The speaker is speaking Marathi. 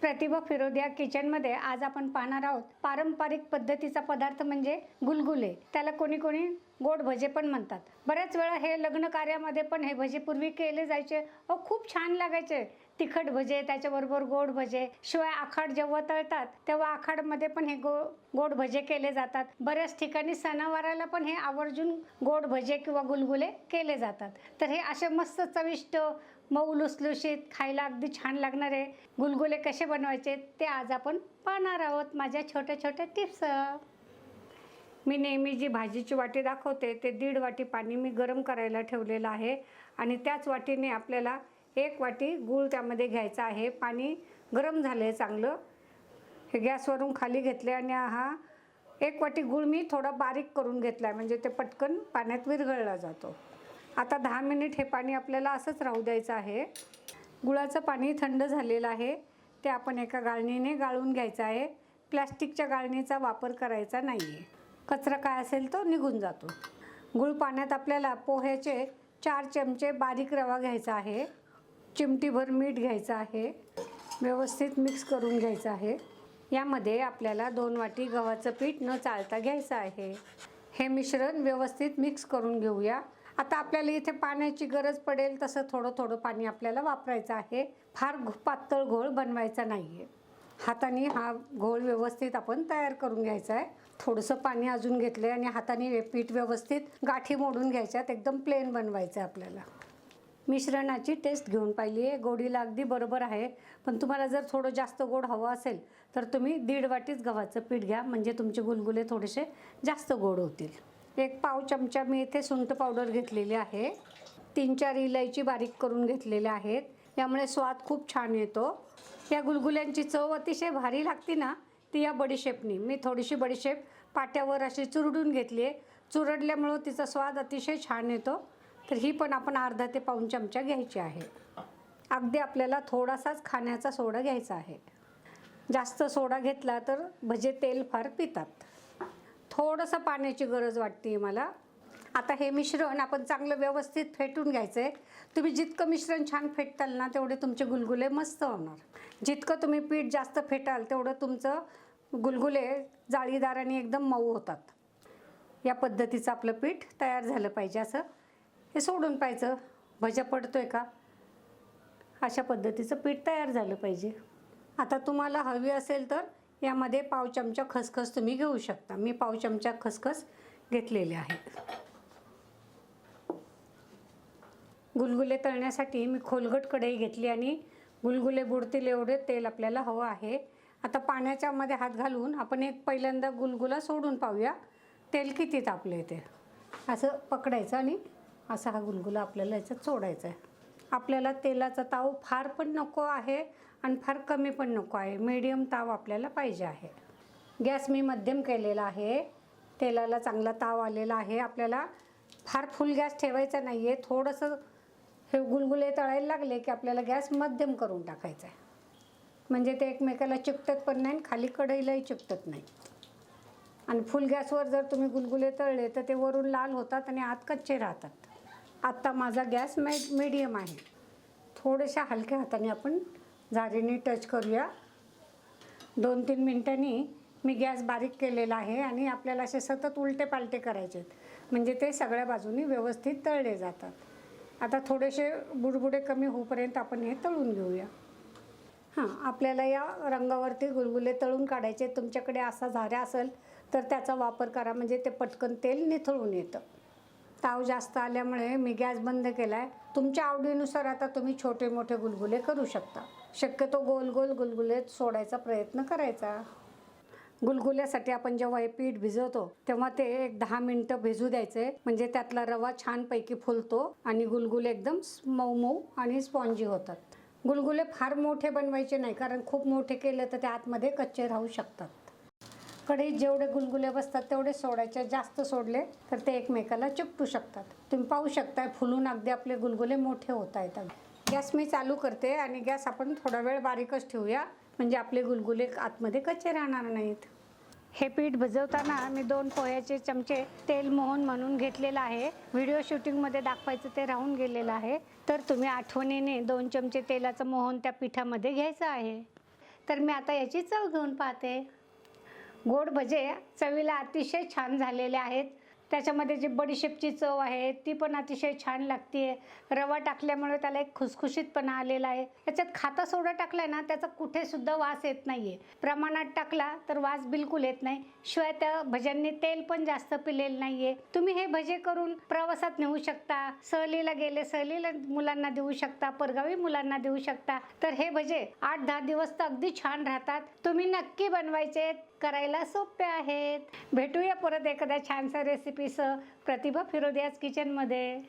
प्रतिभा फिरोदिया किचनमध्ये आज आपण पाहणार आहोत पारंपरिक पद्धतीचा पदार्थ म्हणजे गुलगुले। त्याला कोणी कोणी गोड भजे पण म्हणतात। बऱ्याच वेळा हे लग्न कार्यामध्ये पण हे भजे पूर्वी केले जायचे व खूप छान लागायचे। तिखट भजे त्याच्याबरोबर गोड भजे, शिवाय आखाड जेव्हा तळतात तेव्हा आखाडमध्ये पण हे गोड भजे केले जातात। बऱ्याच ठिकाणी सणावाराला पण हे आवर्जून गोड भजे किंवा गुलगुले केले जातात। तर हे असे मस्त चविष्ट मऊ लुसलुशीत खायला अगदी छान लागणारे गुलगुले कसे बनवायचे ते आज आपण पाहणार आहोत माझ्या छोट्या छोट्या टिप्स। मी नेहमी जी भाजीची वाटी दाखवते ते 1.5 वाटी पाणी मी गरम करायला ठेवलेलं आहे आणि त्याच वाटीने आपल्याला 1 वाटी गूळ त्यामध्ये घ्यायचा आहे। पाणी गरम झाले चांगलं, हे गॅसवरून खाली घेतले आणि हा 1 वाटी गूळ मी थोडा बारीक करून घेतला म्हणजे ते पटकन पाण्यात विरघळला जातो। आता 10 मिनिट हे पाणी आपल्याला असंच राहू द्यायचं आहे। गुळाचं पाणी थंड झालेलं आहे, ते आपण एका गाळणीने गाळून घ्यायचं आहे। प्लास्टिकच्या गाळणीचा वापर करायचा नाही आहे, कचरा काय असेल तो निघून जातो। गूळ पाण्यात आपल्याला पोह्याचे 4 चमचे बारीक रवा घ्यायचा आहे, चिमटीभर मीठ घ्यायचं आहे, व्यवस्थित मिक्स करून घ्यायचं आहे। यामध्ये आपल्याला 2 वाटी गव्हाचं पीठ न चाळता घ्यायचं आहे। हे मिश्रण व्यवस्थित मिक्स करून घेऊया। आता आपल्याला इथे पाण्याची गरज पडेल तसं थोडं थोडं पाणी आपल्याला वापरायचं आहे, फार पातळ घोळ बनवायचा नाही आहे। हाताने हा घोळ व्यवस्थित आपण तयार करून घ्यायचा आहे। थोडंसं पाणी अजून घेतलं आणि हाताने हे पीठ व्यवस्थित गाठी मोडून घ्यायच्यात, एकदम प्लेन बनवायचं आहे आपल्याला। मिश्रणाची टेस्ट घेऊन पाहिली आहे, गोडीला अगदी बरोबर आहे, पण तुम्हाला जर थोडं जास्त गोड हवं असेल तर तुम्ही 1.5 वाटीच गव्हाचं पीठ घ्या, म्हणजे तुमचे गुलगुले थोडेसे जास्त गोड होतील। 1 पाव चमचा मी इथे सुंठ पावडर घेतलेली आहे, 3-4 इलायची बारीक करून घेतलेल्या आहेत, यामुळे स्वाद खूप छान येतो। या गुलगुल्यांची चव अतिशय भारी लागते ना, ती या बडीशेपनी। मी थोडीशी बडीशेप पाट्यावर अशी चुरडून घेतली आहे, चुरडल्यामुळं तिचा स्वाद अतिशय छान येतो। तर ही पण आपण अर्धा ते पाऊण चमचा घ्यायची आहे। अगदी आपल्याला थोडासाच खाण्याचा सोडा घ्यायचा आहे, जास्त सोडा घेतला तर भजे तेल फार पितात। थोडंसं पाण्याची गरज वाटते मला। आता हे मिश्रण आपण चांगलं व्यवस्थित फेटून घ्यायचं आहे। तुम्ही जितकं मिश्रण छान फेटताल ना तेवढे तुमचे गुलगुले मस्त होणार। जितकं तुम्ही पीठ जास्त फेटाल तेवढं तुमचं गुलगुले जाळीदार आणि एकदम मऊ होतात। या पद्धतीचं आपलं पीठ तयार झालं पाहिजे, असं हे सोडून पाहायचं भजा पडतोय का, अशा पद्धतीचं पीठ तयार झालं पाहिजे। आता तुम्हाला हवी असेल तर यामध्ये पाव चमचा खसखस तुम्ही घेऊ शकता, मी पाव चमचा खसखस घेतलेले आहे। गुलगुले तळण्यासाठी मी खोलगट कढई घेतली आणि गुलगुले बुडतील एवढे तेल आपल्याला हवं आहे। आता पाण्याच्या मध्ये हात घालून आपण पहिल्यांदा गुलगुला सोडून पाहूया तेल किती तापले ते। असं पकडायचं आणि असा हा गुलगुला आपल्याला याच्यात सोडायचा आहे। आपल्याला तेलाचा ताव फार पण नको आहे आणि फार कमी पण नको आहे, मीडियम ताव आपल्याला पाहिजे आहे। गॅस मी मध्यम केलेला आहे, तेलाला चांगला ताव आलेला आहे। आपल्याला फार फुल गॅस ठेवायचा नाही आहे, थोडंसं हे गुलगुले तळायला लागले की आपल्याला गॅस मध्यम करून टाकायचा आहे, म्हणजे ते एकमेकाला चिकटत पण नाही, खाली कढईलाही चिकटत नाही। आणि फुल गॅसवर जर तुम्ही गुलगुले तळले तर ते वरून लाल होतात आणि आत कच्चे राहतात। आत्ता माझा गॅस मीडियम आहे, थोड्याशा हलक्या हाताने आपण झारीने टच करूया। 2-3 मिनिटांनी मी गॅस बारीक केलेला आहे आणि आपल्याला असे सतत उलटे पालटे करायचे आहेत, म्हणजे ते सगळ्या बाजूनी व्यवस्थित तळले जातात। आता थोडेसे बुडबुडे कमी होईपर्यंत आपण हे तळून घेऊया। आपल्याला या रंगावरती गुलगुले तळून काढायचे। तुमच्याकडे असा झारा असेल तर त्याचा वापर करा, म्हणजे ते पटकन तेल निथळून येतं। ताव जास्त आल्यामुळे मी गॅस बंद केला आहे। तुमच्या आवडीनुसार आता तुम्ही छोटे मोठे गुलगुले करू शकता, शक्यतो गोल गोल गुलगुले सोडायचा प्रयत्न करायचा। गुलगुल्यासाठी आपण जेव्हा हे पीठ भिजवतो तेव्हा ते 10 मिनिटं भिजू द्यायचे, म्हणजे त्यातला रवा छानपैकी फुलतो आणि गुलगुले एकदम मऊ मऊ आणि स्पॉन्जी होतात। गुलगुले फार मोठे बनवायचे नाही, कारण खूप मोठे केले तर ते आतमध्ये कच्चे राहू शकतात। कढईत जेवढे गुलगुले बसतात तेवढे सोडायचे, जास्त सोडले तर ते एकमेकाला चिकटू शकतात। तुम्ही पाहू शकता फुलून अगदी आपले गुलगुले मोठे होत आहेत। गॅस मी चालू करते आणि गॅस आपण थोडा वेळ बारीकच ठेवूया, म्हणजे आपले गुलगुले आतमध्ये कच्चे राहणार नाहीत। हे पीठ भिजवताना मी 2 पोह्याचे चमचे तेल मोहन म्हणून घेतलेलं आहे। व्हिडिओ शूटिंगमध्ये दाखवायचं ते राहून गेलेलं आहे, तर तुम्ही आठवणीने 2 चमचे तेलाचं मोहन त्या पिठामध्ये घ्यायचं आहे। तर मी आता याची चव घेऊन पाहते. गोड भजे चवीला अतिशय छान झालेले आहेत. त्याच्यामध्ये जी बडीशेपची चव आहे ती पण अतिशय छान लागते. रवा टाकल्यामुळे त्याला एक खुसखुशीतपणा आलेला आहे. याच्यात खाता सोडा टाकला ना त्याचा कुठेसुद्धा वास येत नाही आहे. प्रमाणात टाकला तर वास बिलकुल येत नाही. शिवाय त्या भज्यांनी तेल पण जास्त पिलेलं नाही आहे. तुम्ही हे भजे करून प्रवासात नेऊ शकता, सहलीला गेले सहलीला मुलांना देऊ शकता, परगावी मुलांना देऊ शकता. तर हे भजे 8-10 दिवस तर अगदी छान राहतात. तुम्ही नक्की बनवायचे, करायला सोपे आहेत. भेटूया परत एखाद्या छानशा रेसिपीसह प्रतिभा फिरोदियाज किचनमध्ये.